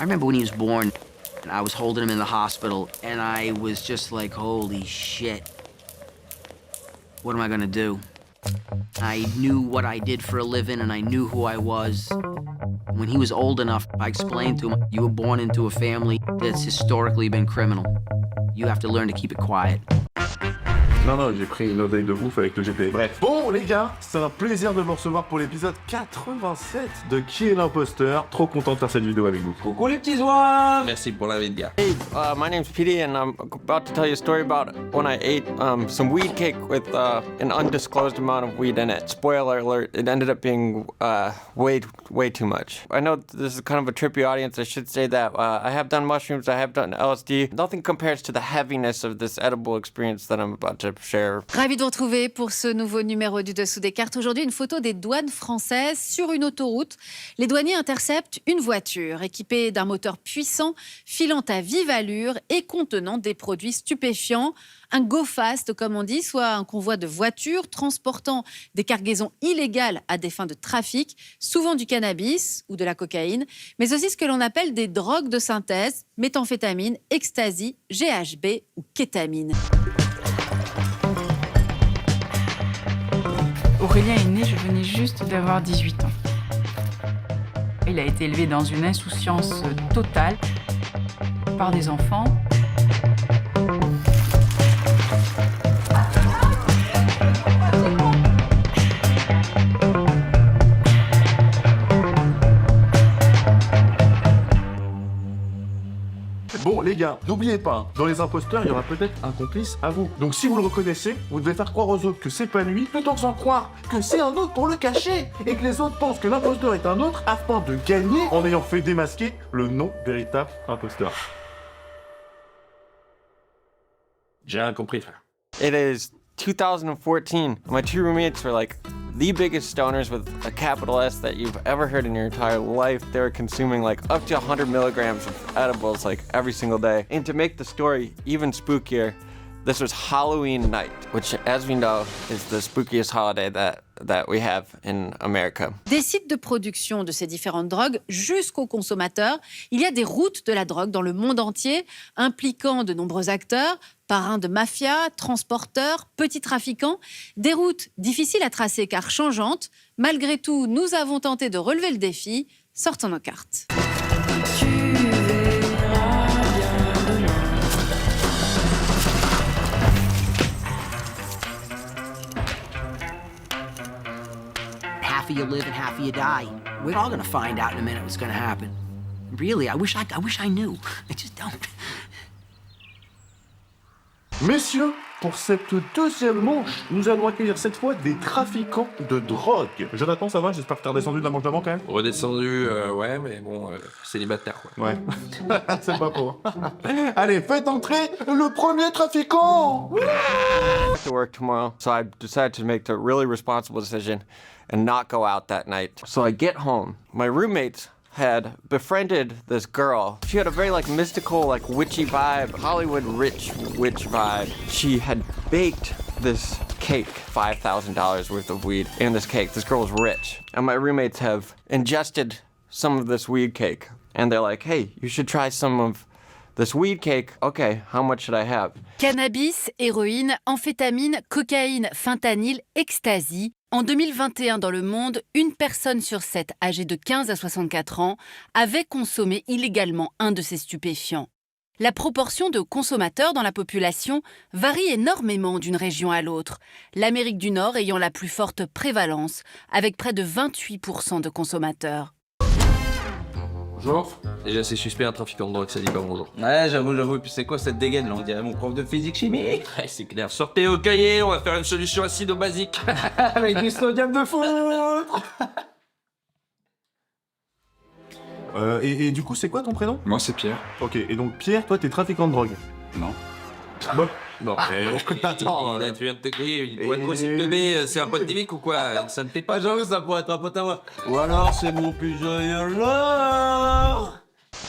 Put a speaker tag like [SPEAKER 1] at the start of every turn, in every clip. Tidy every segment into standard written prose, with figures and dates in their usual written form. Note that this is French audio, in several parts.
[SPEAKER 1] remember when he was born, and I was holding him in the hospital, and I was just like, holy shit. What am I gonna do? I knew what I did for a living, and I knew who I was. When he was old enough, I explained to him, you were born into a family that's historically been criminal. You have to learn to keep it quiet.
[SPEAKER 2] Non, j'ai pris une oreille de ouf avec le GP. Bref. Bon, les gars, c'est un plaisir de vous recevoir pour l'épisode 87 de Qui est l'imposteur. Trop content de faire cette vidéo avec vous.
[SPEAKER 3] Coucou les petits oies!
[SPEAKER 4] Merci pour l'invite, gars.
[SPEAKER 3] Hey, my name's Petey, and I'm about to tell you a story about when I ate some weed cake with an undisclosed amount of weed in it. Spoiler alert, it ended up being way too much. I know this is kind of a trippy audience. I should say that I have done mushrooms, I have done LSD. Nothing compares to the heaviness of this edible experience that I'm about to share.
[SPEAKER 5] Ravi de vous retrouver pour ce nouveau numéro du Dessous des cartes. Aujourd'hui, une photo des douanes françaises sur une autoroute. Les douaniers interceptent une voiture équipée d'un moteur puissant, filant à vive allure et contenant des produits stupéfiants. Un go-fast, comme on dit, soit un convoi de voitures transportant des cargaisons illégales à des fins de trafic, souvent du cannabis ou de la cocaïne, mais aussi ce que l'on appelle des drogues de synthèse, méthamphétamine, ecstasy, GHB ou kétamine.
[SPEAKER 6] Aurélien est né, je venais juste d'avoir 18 ans. Il a été élevé dans une insouciance totale par des enfants.
[SPEAKER 2] Bon, les gars, n'oubliez pas, dans les imposteurs, il y aura peut-être un complice à vous. Donc si vous le reconnaissez, vous devez faire croire aux autres que c'est pas lui, plutôt que sans croire que c'est un autre pour le cacher, et que les autres pensent que l'imposteur est un autre afin de gagner en ayant fait démasquer le non véritable imposteur.
[SPEAKER 4] J'ai rien compris, frère.
[SPEAKER 3] It is 2014. My two roommates were like the biggest stoners with a capital S that you've ever heard in your entire life. They were consuming like up to 100 milligrams of edibles like every single day. And to make the story even spookier, this was Halloween night, which, as we know, is the spookiest holiday that we have in America.
[SPEAKER 5] Des sites de production de ces différentes drogues jusqu'aux consommateurs, il y a des routes de la drogue dans le monde entier, impliquant de nombreux acteurs, parrains de mafia, transporteurs, petits trafiquants, des routes difficiles à tracer car changeantes. Malgré tout, nous avons tenté de relever le défi. Sortons nos cartes.
[SPEAKER 1] Half of you live and half of you die. We're all gonna find out in a minute what's gonna happen. Really, I wish I knew. I just don't.
[SPEAKER 2] Messieurs, pour cette deuxième manche, nous allons accueillir cette fois des trafiquants de drogue. Jonathan, ça va? J'espère que t'es redescendu de la manche d'avant quand même.
[SPEAKER 4] Redescendu, ouais, mais bon, célibataire, quoi.
[SPEAKER 2] Ouais, c'est pas pour. Allez, faites entrer le premier trafiquant.
[SPEAKER 3] I have to work tomorrow, so I decided to make the really responsible decision and not go out that night. So I get home. My roommates had befriended this girl. She had a very like mystical, like witchy vibe, Hollywood rich witch vibe. She had baked this cake, $5,000 worth of weed in this cake. This girl was rich. And my roommates have ingested some of this weed cake. And they're like, hey, you should try some of this weed cake. Okay, how much should I have?
[SPEAKER 5] Cannabis, héroïne, amphétamine, cocaïne, fentanyl, ecstasy. En 2021, dans le monde, une personne sur 7 âgée de 15 à 64 ans avait consommé illégalement un de ces stupéfiants. La proportion de consommateurs dans la population varie énormément d'une région à l'autre, l'Amérique du Nord ayant la plus forte prévalence, avec près de 28% de consommateurs.
[SPEAKER 4] Bonjour. Déjà, c'est suspect, un trafiquant de drogue, ça dit pas bonjour.
[SPEAKER 7] Ouais, j'avoue, et puis c'est quoi cette dégaine là? On dirait mon prof de physique-chimie.
[SPEAKER 4] Ouais, c'est clair. Sortez au cahier, on va faire une solution acido-basique.
[SPEAKER 7] Avec du sodium de foutre.
[SPEAKER 2] Et du coup, c'est quoi ton prénom?
[SPEAKER 8] Moi, c'est Pierre.
[SPEAKER 2] Ok, et donc Pierre, toi, t'es trafiquant de drogue?
[SPEAKER 8] Non.
[SPEAKER 2] Bon.
[SPEAKER 4] Bon, attends, là, tu viens de te griller, il doit être aussi de bébé, c'est un pote d'Émic ou quoi? Ça ne fait pas genre, ça pourrait être un pote à moi.
[SPEAKER 7] Ou alors c'est mon plus joyeux leurs.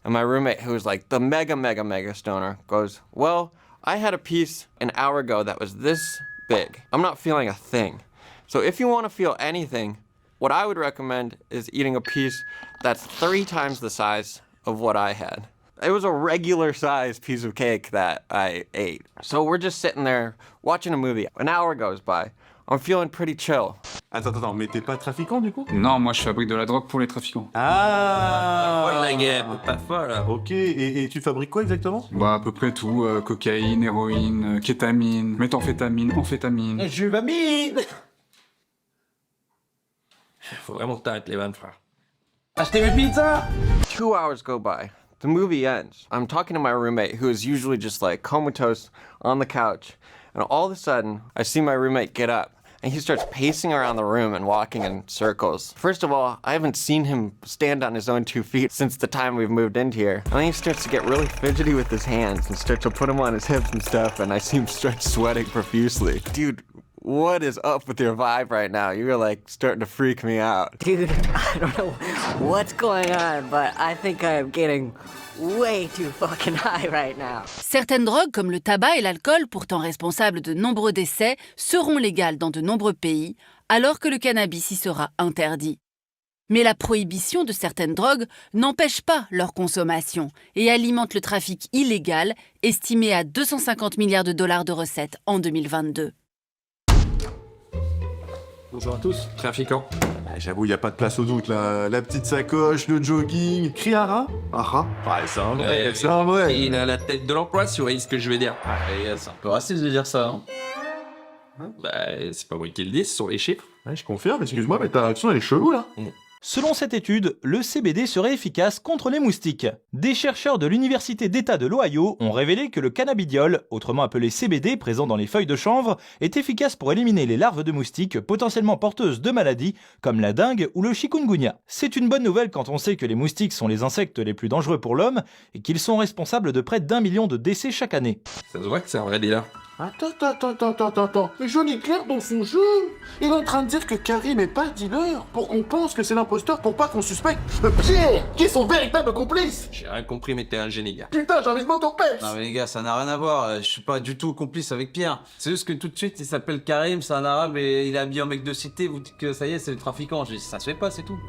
[SPEAKER 3] And my roommate, who was like the mega stoner, goes, well, I had a piece an hour ago that was this big. I'm not feeling a thing. So if you want to feel anything, what I would recommend is eating a piece that's 3 times the size of what I had. It was a regular-sized piece of cake that I ate. So we're just sitting there watching a movie. An hour goes by. I'm feeling pretty chill.
[SPEAKER 2] Attends, mais t'es pas trafiquant du coup?
[SPEAKER 6] Non, moi je fabrique de la drogue pour les trafiquants.
[SPEAKER 2] Ah
[SPEAKER 4] Folle la game, pas folle. Hein.
[SPEAKER 2] Ok, et tu fabriques quoi exactement?
[SPEAKER 6] Bah à peu près tout, cocaïne, héroïne, kétamine, méthamphétamine, amphétamine.
[SPEAKER 7] Juvamine.
[SPEAKER 4] Faut vraiment que t'arrêtes les vannes, frère.
[SPEAKER 7] Achetez mes pizzas.
[SPEAKER 3] 2 hours go by. The movie ends. I'm talking to my roommate, who is usually just like comatose on the couch. And all of a sudden, I see my roommate get up. And he starts pacing around the room and walking in circles. First of all, I haven't seen him stand on his own 2 feet since the time we've moved into here. And then he starts to get really fidgety with his hands and starts to put them on his hips and stuff. And I see him start sweating profusely. Dude, what is up with your vibe right now? You're like starting to freak me out.
[SPEAKER 8] Dude, I don't know what's going on, but I think I'm getting way too fucking high right now.
[SPEAKER 5] Certaines drogues, comme le tabac et l'alcool, pourtant responsables de nombreux décès, seront légales dans de nombreux pays, alors que le cannabis y sera interdit. Mais la prohibition de certaines drogues n'empêche pas leur consommation et alimente le trafic illégal, estimé à 250 milliards de dollars de recettes en 2022.
[SPEAKER 4] Bonjour à tous. Trafiquant.
[SPEAKER 2] J'avoue, y a pas de place au doute là. La petite sacoche, le jogging. Criara? Ah, ouais, c'est un vrai, c'est un vrai.
[SPEAKER 4] Il a la tête de l'emploi, si vous voyez ce que je veux dire.
[SPEAKER 7] C'est un peu raciste de dire ça. Hein.
[SPEAKER 4] Bah, c'est pas moi qui le dis, ce sont les chiffres.
[SPEAKER 2] Ouais, je confirme, excuse-moi, mais ta réaction elle est chelou là.
[SPEAKER 9] Selon cette étude, le CBD serait efficace contre les moustiques. Des chercheurs de l'Université d'État de l'Ohio ont révélé que le cannabidiol, autrement appelé CBD présent dans les feuilles de chanvre, est efficace pour éliminer les larves de moustiques potentiellement porteuses de maladies comme la dengue ou le chikungunya. C'est une bonne nouvelle quand on sait que les moustiques sont les insectes les plus dangereux pour l'homme et qu'ils sont responsables de près d'1 million de décès chaque année.
[SPEAKER 4] Ça se voit que c'est un vrai dealer.
[SPEAKER 2] Attends. Mais Johnny Claire dans son jeu, il est en train de dire que Karim est pas dealer pour qu'on pense que c'est l'imposteur pour pas qu'on suspecte Pierre, qui est son véritable complice.
[SPEAKER 4] J'ai rien compris, mais t'es un génie, gars.
[SPEAKER 2] Putain, j'ai envie de m'entopper.
[SPEAKER 7] Non mais les gars, ça n'a rien à voir. Je suis pas du tout complice avec Pierre. C'est juste que tout de suite, il s'appelle Karim, c'est un arabe et il est habillé en mec de cité. Vous dites que ça y est, c'est le trafiquant. Je dis, ça se fait pas, c'est tout.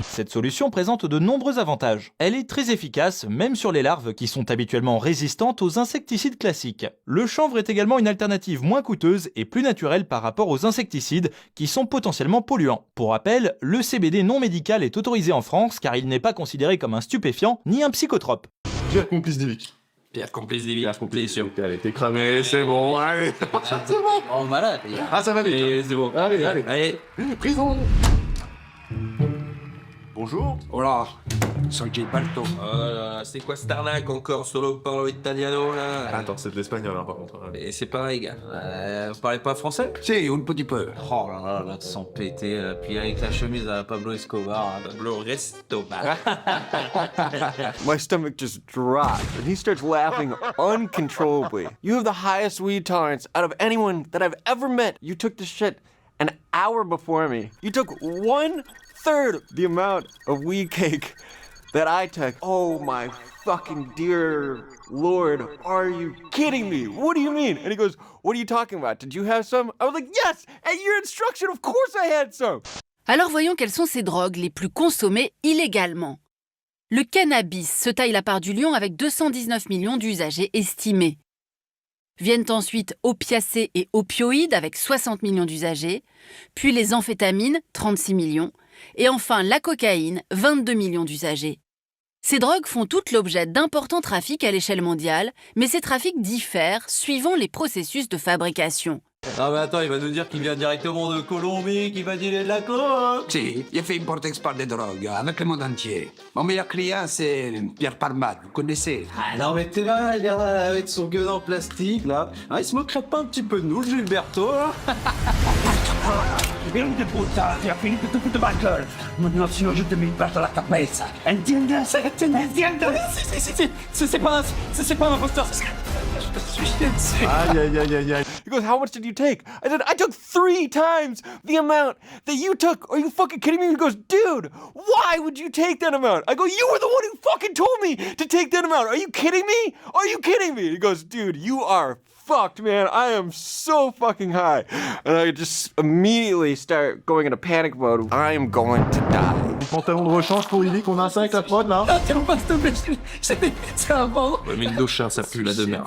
[SPEAKER 9] Cette solution présente de nombreux avantages. Elle est très efficace, même sur les larves qui sont habituellement résistantes aux insecticides classiques. Le chanvre est également une alternative moins coûteuse et plus naturelle par rapport aux insecticides qui sont potentiellement polluants. Pour rappel, le CBD non médical est autorisé en France car il n'est pas considéré comme un stupéfiant ni un psychotrope.
[SPEAKER 2] Pierre complice d'Evic.
[SPEAKER 4] Pierre complice des vies. Pierre complice sûr.
[SPEAKER 2] Allez, t'es cramé, c'est bon, allez. C'est bon.
[SPEAKER 7] Oh malade, les gars.
[SPEAKER 2] Ah, ça va vite.
[SPEAKER 4] Et c'est bon.
[SPEAKER 2] Allez. Prison. Bonjour.
[SPEAKER 4] Oh là, sans que j'ai pas le temps. Oh là là, c'est quoi cette arnaque encore, solo parlo italiano là?
[SPEAKER 2] Attends, c'est de l'espagnol hein, par contre.
[SPEAKER 4] Et c'est pareil, gars.
[SPEAKER 7] Vous parlez pas français?
[SPEAKER 4] Si, un petit peu.
[SPEAKER 7] Oh là là, sans péter. Puis avec la chemise à Pablo Escobar.
[SPEAKER 4] Pablo Escobar.
[SPEAKER 3] My stomach just dropped, and he starts laughing uncontrollably. You have the highest weed tolerance out of anyone that I've ever met. You took this shit an hour before me. You took 1/3 the amount of weed cake that I took. Oh my fucking dear Lord, are you kidding me? What do you mean? And he goes, what are you talking about? Did you have some? I was like, yes, at your instruction, of course I had some.
[SPEAKER 5] Alors voyons quelles sont ces drogues les plus consommées illégalement. Le cannabis se taille la part du lion avec 219 millions d'usagers estimés. Viennent ensuite opiacés et opioïdes avec 60 millions d'usagers, puis les amphétamines, 36 millions, et enfin la cocaïne, 22 millions d'usagers. Ces drogues font toutes l'objet d'importants trafics à l'échelle mondiale, mais ces trafics diffèrent suivant les processus de fabrication.
[SPEAKER 7] Non mais attends, il va nous dire qu'il vient directement de Colombie, qu'il va dealer de la coke.
[SPEAKER 10] Si, j'ai fait import-export des drogues avec le monde entier. Mon meilleur client, c'est Pierre Palmade, vous connaissez?
[SPEAKER 7] Ah non mais t'es là, il est là avec son gueule en plastique là. Ah, il se moquerait pas un petit peu de nous, le Gilberto là?
[SPEAKER 10] Hijo de puta, te has finito tu puta gueule. Maintenant, sinon, je te mets par la cabeza. Entiendes?
[SPEAKER 7] C'est pas un imposteur.
[SPEAKER 2] Aïe.
[SPEAKER 3] He goes, how much did you take? I said, I took 3 times the amount that you took. Are you fucking kidding me? He goes, dude, why would you take that amount? I go, you were the one who fucking told me to take that amount. Are you kidding me? Are you kidding me? He goes, dude, you are fucked, man. I am so fucking high. And I just immediately start going into panic mode. I am going to die.
[SPEAKER 2] Pantalon de rechange pour Illy qu'on a ça avec la prod là.
[SPEAKER 10] Tiens, pas s'il te plaît, c'est un bon.
[SPEAKER 4] Ouais, mais le dochin, ça pue la demeure.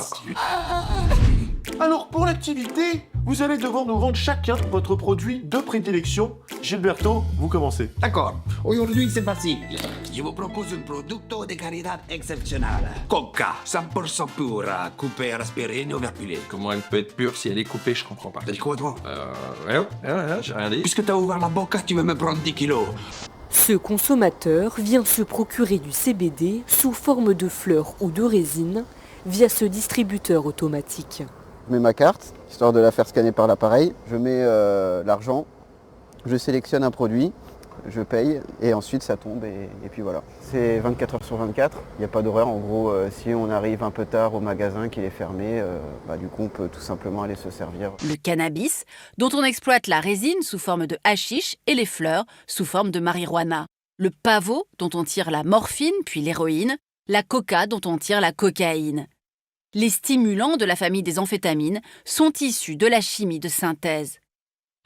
[SPEAKER 2] Alors pour l'activité, vous allez devoir nous vendre chacun votre produit de prédilection. Gilberto, vous commencez.
[SPEAKER 10] D'accord. Aujourd'hui, c'est facile. Je vous propose un producto de qualité exceptionnelle. Coca, 100% pur, coupé, aspiré, non verpilé.
[SPEAKER 4] Comment elle peut être pure si elle est coupée, je comprends pas.
[SPEAKER 10] T'as dit quoi, toi?
[SPEAKER 4] Ouais, j'ai rien dit.
[SPEAKER 10] Puisque t'as ouvert la boca, tu veux me prendre 10 kilos.
[SPEAKER 11] Ce consommateur vient se procurer du CBD sous forme de fleurs ou de résine via ce distributeur automatique.
[SPEAKER 12] Je mets ma carte, histoire de la faire scanner par l'appareil. Je mets l'argent, je sélectionne un produit, je paye et ensuite ça tombe et puis voilà. C'est 24 heures sur 24, il n'y a pas d'horaire. En gros, si on arrive un peu tard au magasin qu'il est fermé, du coup on peut tout simplement aller se servir.
[SPEAKER 5] Le cannabis, dont on exploite la résine sous forme de hashish et les fleurs sous forme de marijuana. Le pavot, dont on tire la morphine puis l'héroïne. La coca, dont on tire la cocaïne. Les stimulants de la famille des amphétamines sont issus de la chimie de synthèse.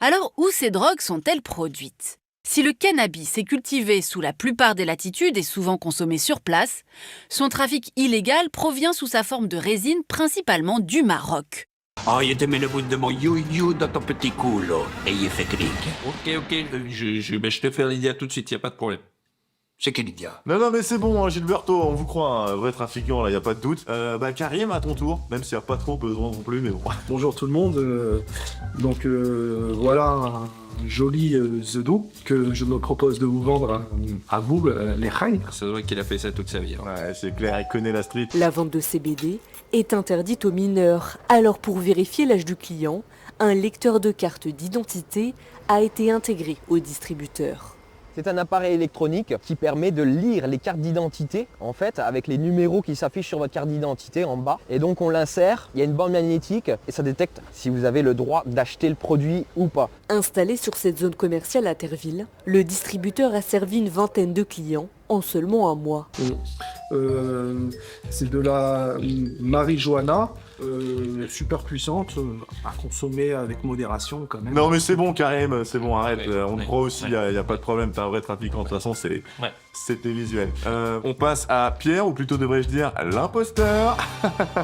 [SPEAKER 5] Alors, où ces drogues sont-elles produites? Si le cannabis est cultivé sous la plupart des latitudes et souvent consommé sur place, son trafic illégal provient sous sa forme de résine principalement du Maroc.
[SPEAKER 10] Oh, je te mets le bout de mon you-you dans ton petit culo et il fait clic.
[SPEAKER 4] Ok, je te fais l'idée tout de suite, y a pas de problème.
[SPEAKER 10] C'est quel idiot?
[SPEAKER 2] Non, mais c'est bon, hein, Gilberto, on vous croit, un vrai trafiquant, là, y a pas de doute. Karim, à ton tour, même s'il n'y a pas trop besoin non plus, mais bon.
[SPEAKER 13] Bonjour tout le monde, voilà un joli zedo que je me propose de vous vendre à vous, les rails.
[SPEAKER 4] C'est vrai qu'il a fait ça toute sa vie. Hein.
[SPEAKER 2] Ouais, c'est clair, il connaît la street.
[SPEAKER 11] La vente de CBD est interdite aux mineurs. Alors pour vérifier l'âge du client, un lecteur de carte d'identité a été intégré au distributeur.
[SPEAKER 14] C'est un appareil électronique qui permet de lire les cartes d'identité, en fait, avec les numéros qui s'affichent sur votre carte d'identité en bas. Et donc on l'insère, il y a une bande magnétique et ça détecte si vous avez le droit d'acheter le produit ou pas.
[SPEAKER 11] Installé sur cette zone commerciale à Terreville, le distributeur a servi une vingtaine de clients en seulement un mois.
[SPEAKER 13] C'est de la marijuana super puissante, à consommer avec modération quand même.
[SPEAKER 2] Non mais c'est bon Karim, c'est bon, arrête, on te croit aussi, y a pas de problème, t'es un vrai trafiquant, de toute façon c'était visuel. On passe à Pierre, ou plutôt devrais-je dire l'imposteur.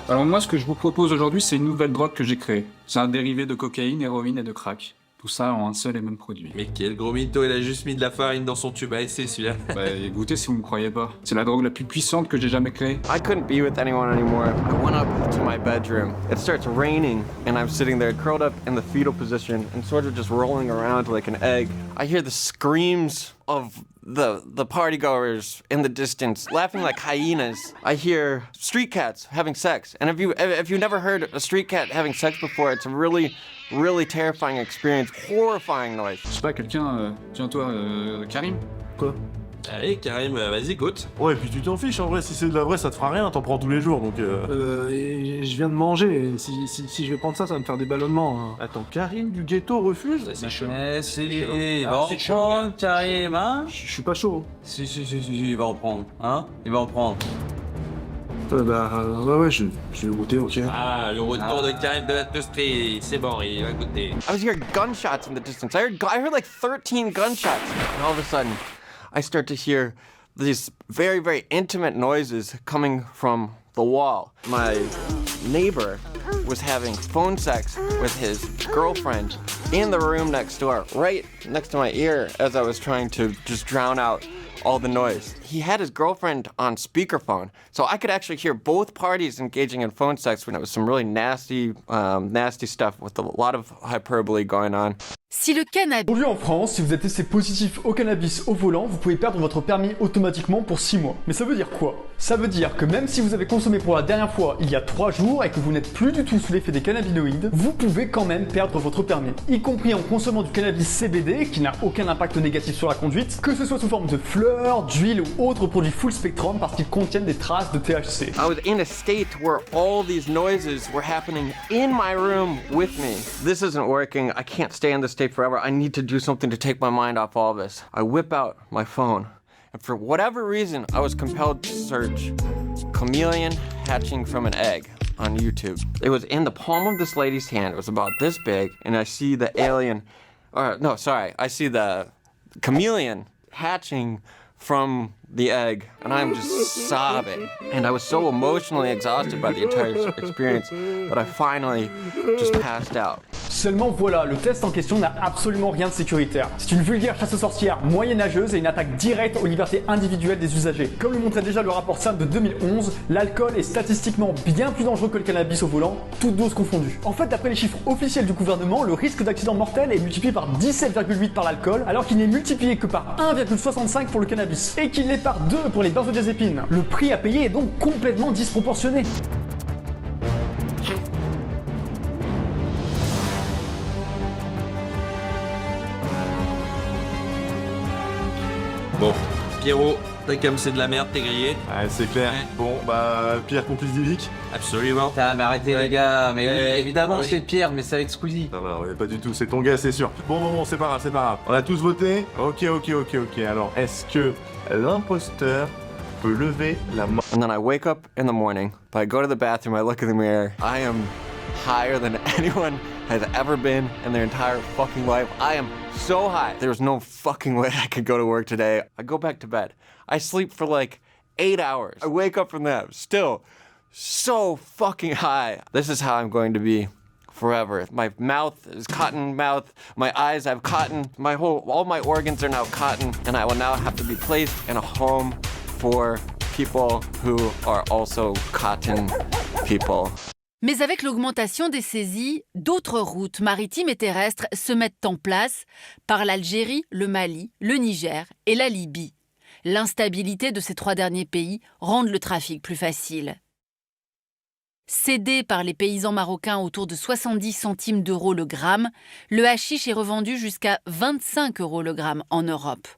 [SPEAKER 15] Alors moi ce que je vous propose aujourd'hui c'est une nouvelle drogue que j'ai créée. C'est un dérivé de cocaïne, héroïne et de crack. Tout ça en un seul et même produit.
[SPEAKER 4] Mais quel gros mytho, il a juste mis de la farine dans son tube à essai celui-là.
[SPEAKER 15] Goûtez si vous me croyez pas. C'est la drogue la plus puissante que j'ai jamais créée.
[SPEAKER 3] I couldn't be with anyone anymore. I went up to my bedroom. It starts raining and I'm sitting there curled up in the fetal position and sort of just rolling around like an egg. I hear the screams of the partygoers in the distance, laughing like hyenas. I hear street cats having sex. And if you've never heard a street cat having sex before, it's a really terrifying experience, horrifying noise.
[SPEAKER 15] Je sais pas, quelqu'un... tiens toi, Karim.
[SPEAKER 2] Quoi?
[SPEAKER 4] Allez Karim, vas-y goûte.
[SPEAKER 2] Ouais, et puis tu t'en fiches en vrai, si c'est de la vraie ça te fera rien, t'en prends tous les jours donc
[SPEAKER 13] Et je viens de manger, si je vais prendre ça, ça va me faire des ballonnements. Hein.
[SPEAKER 2] Attends, Karim du ghetto refuse?
[SPEAKER 7] C'est chaud, Karim, hein?
[SPEAKER 13] Je suis pas chaud.
[SPEAKER 7] Si, il va en prendre, hein? Il va en prendre.
[SPEAKER 13] Ouais, je vais goûter, ok.
[SPEAKER 4] Ah, le retour de Karim de la toasterie, c'est bon, il va goûter.
[SPEAKER 3] I was hearing gunshots in the distance. I heard like 13 gunshots. And all of a sudden, I start to hear these very, very intimate noises coming from the wall. My neighbor was having phone sex with his girlfriend in the room next door, right next to my ear as I was trying to just drown out all the noise. He had his girlfriend on speakerphone, so I could actually hear both parties engaging in phone sex when it was some really nasty stuff with a lot of hyperbole going on.
[SPEAKER 5] Si le cannabis...
[SPEAKER 16] Aujourd'hui en France, si vous êtes testé positif au cannabis au volant, vous pouvez perdre votre permis automatiquement pour 6 mois. Mais ça veut dire quoi? Ça veut dire que même si vous avez consommé pour la dernière fois il y a 3 jours et que vous n'êtes plus du tout sous l'effet des cannabinoïdes, vous pouvez quand même perdre votre permis, y compris en consommant du cannabis CBD qui n'a aucun impact négatif sur la conduite, que ce soit sous forme de fleurs, d'huile ou autres produits full spectrum parce qu'ils contiennent des traces de THC.
[SPEAKER 3] I was in a state where all these noises were happening in my room with me. This isn't working. I can't stay in this state forever. I need to do something to take my mind off all this. I whip out my phone, and for whatever reason, I was compelled to search chameleon hatching from an egg. on YouTube. It was in the palm of this lady's hand. It was about this big, and I see the alien, or no, sorry, I see the chameleon hatching from the egg, and I'm just sobbing. And I was so emotionally exhausted by the entire experience that I finally just passed out.
[SPEAKER 16] Seulement voilà, le test en question n'a absolument rien de sécuritaire. C'est une vulgaire chasse aux sorcières moyenâgeuse et une attaque directe aux libertés individuelles des usagers. Comme le montrait déjà le rapport CERN de 2011, l'alcool est statistiquement bien plus dangereux que le cannabis au volant, toutes doses confondues. En fait, d'après les chiffres officiels du gouvernement, le risque d'accident mortel est multiplié par 17,8 par l'alcool, alors qu'il n'est multiplié que par 1,65 pour le cannabis, et qu'il l'est par 2 pour les benzodiazépines. Le prix à payer est donc complètement disproportionné.
[SPEAKER 4] Bon, Pierrot, t'as comme c'est de la merde, t'es grillé.
[SPEAKER 2] Ouais, c'est clair.
[SPEAKER 4] Ouais.
[SPEAKER 2] Bon, bah, Pierre complice d'Ivic.
[SPEAKER 4] Absolument.
[SPEAKER 7] Putain, mais arrêtez les gars, mais oui, évidemment
[SPEAKER 4] oui.
[SPEAKER 7] c'est Pierre, mais c'est avec Squeezie.
[SPEAKER 2] Non, non, pas du tout, c'est ton gars, c'est sûr. Bon, c'est pas grave, c'est pas grave. On a tous voté? Ok. Alors, est-ce que l'imposteur peut lever la main?
[SPEAKER 3] And then I wake up in the morning, I go to the bathroom, I look in the mirror, I am higher than anyone has ever been in their entire fucking life. I am so high. There's no fucking way I could go to work today. I go back to bed. I sleep for like 8 hours. I wake up from that, still so fucking high. This is how I'm going to be forever. My mouth is cotton mouth. My eyes have cotton. All my organs are now cotton, and I will now have to be placed in a home for people who are also cotton people.
[SPEAKER 5] Mais avec l'augmentation des saisies, d'autres routes maritimes et terrestres se mettent en place par l'Algérie, le Mali, le Niger et la Libye. L'instabilité de ces 3 derniers pays rend le trafic plus facile. Cédé par les paysans marocains autour de 70 centimes d'euros le gramme, le hashish est revendu jusqu'à 25 euros le gramme en Europe.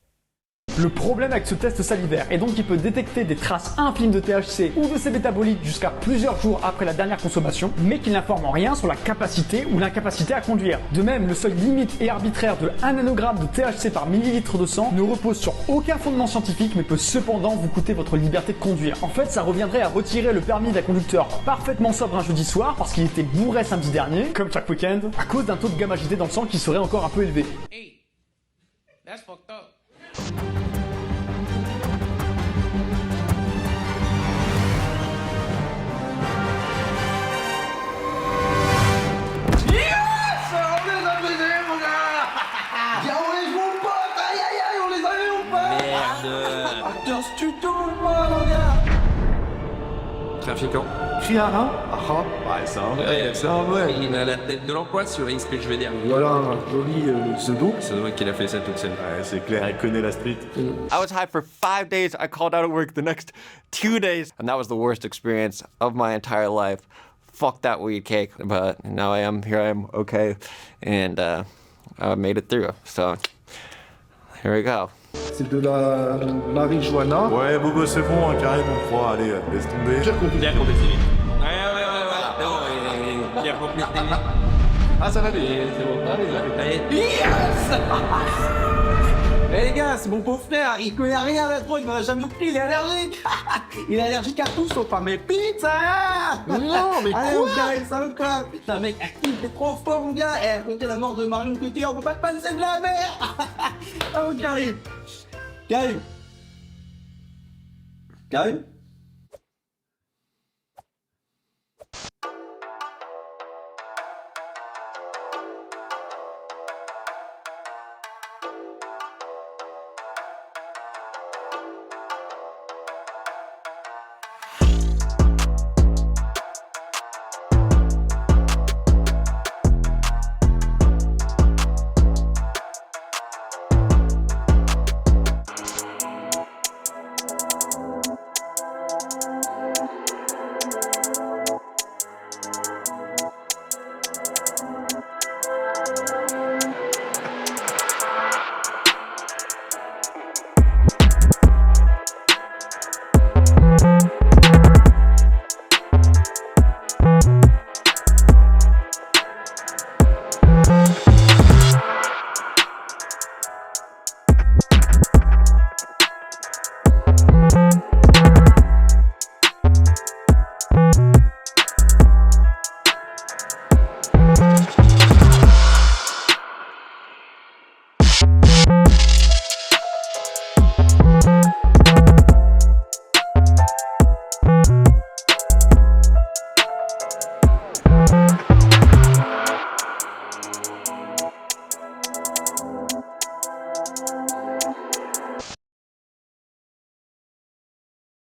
[SPEAKER 16] Le problème avec ce test salivaire est donc qu'il peut détecter des traces infimes de THC ou de ces métabolites jusqu'à plusieurs jours après la dernière consommation, mais qu'il n'informe en rien sur la capacité ou l'incapacité à conduire. De même, le seuil limite et arbitraire de 1 nanogramme de THC par millilitre de sang ne repose sur aucun fondement scientifique, mais peut cependant vous coûter votre liberté de conduire. En fait, ça reviendrait à retirer le permis d'un conducteur parfaitement sobre un jeudi soir parce qu'il était bourré samedi dernier, comme chaque week-end, à cause d'un taux de gamme agité dans le sang qui serait encore un peu élevé.
[SPEAKER 10] Hey, that's fucked up.
[SPEAKER 4] Trafiquant.
[SPEAKER 2] Crie un rat? Ah, ouais, c'est un vrai, c'est un vrai.
[SPEAKER 4] Il a la tête de l'emploi sur ce que je veux dire.
[SPEAKER 13] Voilà un joli pseudo.
[SPEAKER 4] C'est vrai qu'il a fait ça toute seule.
[SPEAKER 2] Ouais, c'est clair, il connaît la street.
[SPEAKER 3] I was high for 5 days. I called out of work the next 2 days, and that was the worst experience of my entire life. Fuck that weed cake, but now here I am, okay, and I made it through. So here we go.
[SPEAKER 13] C'est de la marijuana.
[SPEAKER 2] Ouais, Bobo, c'est bon, un carré, mon froid, allez, laisse tomber.
[SPEAKER 4] Bien compris. Ouais. Bien compris.
[SPEAKER 2] Ah, ça va bien.
[SPEAKER 4] C'est bon. Allez.
[SPEAKER 7] Yes. Eh les gars, c'est mon pauvre frère, il connaît rien à la drogue, il m'en a jamais pris, il est allergique. Il est allergique à tout sauf à mes pizzas.
[SPEAKER 2] Non, mais
[SPEAKER 7] allez,
[SPEAKER 2] quoi?
[SPEAKER 7] on carré, ça me claque. Putain, mec, il est trop fort, mon gars. Eh, comptez la mort de Marion Cotillard, on peut pas te passer de la mer. Ah, mon Karim. Karim.